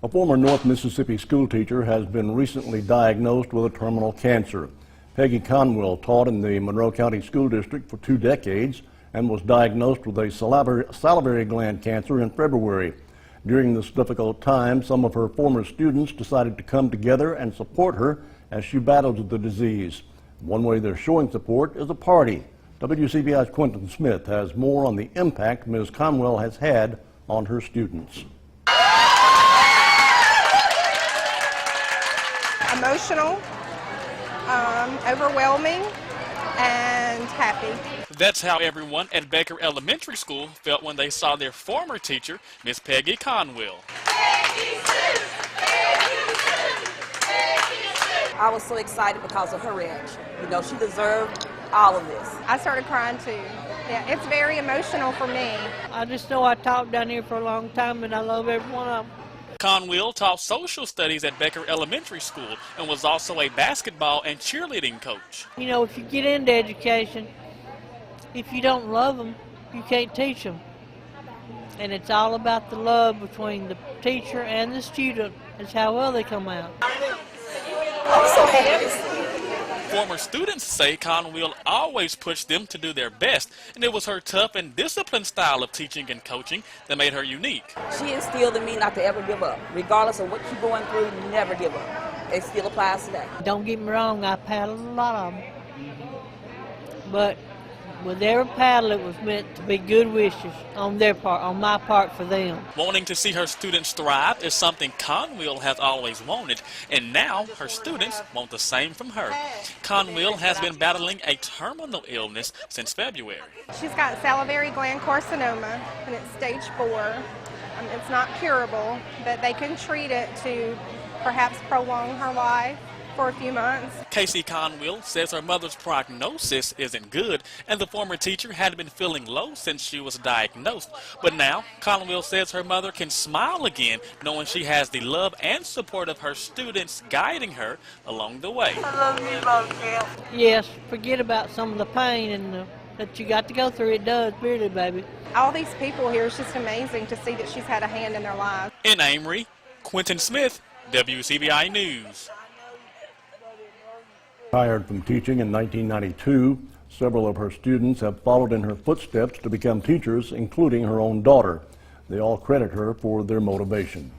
A former North Mississippi school teacher has been recently diagnosed with a terminal cancer. Peggy Conwell taught in the Monroe County School District for 2 decades and was diagnosed with a salivary gland cancer in February. During this difficult time, some of her former students decided to come together and support her as she battled the disease. One way they're showing support is a party. WCBI's Quentin Smith has more on the impact Ms. Conwell has had on her students. Emotional, overwhelming, and happy. That's how everyone at Baker Elementary School felt when they saw their former teacher, Miss Peggy Conwell. I was so excited because of her reaction. You know, she deserved all of this. I started crying too. Yeah, it's very emotional for me. I just know I taught down here for a long time and I love every one of them. Conwell taught social studies at Baker Elementary School and was also a basketball and cheerleading coach. You know, if you get into education, if you don't love them, you can't teach them. And it's all about the love between the teacher and the student. It's how well they come out. I'm so happy to see you. Former students say Conwell always pushed them to do their best, and it was her tough and disciplined style of teaching and coaching that made her unique. She instilled in me not to ever give up. Regardless of what you're going through, never give up. It still applies today. Don't get me wrong, I paddled a lot of them. But with every paddle, it was meant to be good wishes on their part, on my part for them. Wanting to see her students thrive is something Conwell has always wanted, and now her students want the same from her. Conwell has been battling a terminal illness since February. She's got salivary gland carcinoma, and it's stage 4. It's not curable, but they can treat it to perhaps prolong her life for a few months. Casey Conwell says her mother's prognosis isn't good, and the former teacher had been feeling low since she was diagnosed. But now, Conwell says her mother can smile again, knowing she has the love and support of her students guiding her along the way. I love you, Mom. Yes, forget about some of the pain and that you got to go through. It does, really, baby. All these people here, it's just amazing to see that she's had a hand in their lives. In Amory, Quentin Smith, WCBI News. Hired from teaching in 1992, several of her students have followed in her footsteps to become teachers, including her own daughter. They all credit her for their motivation.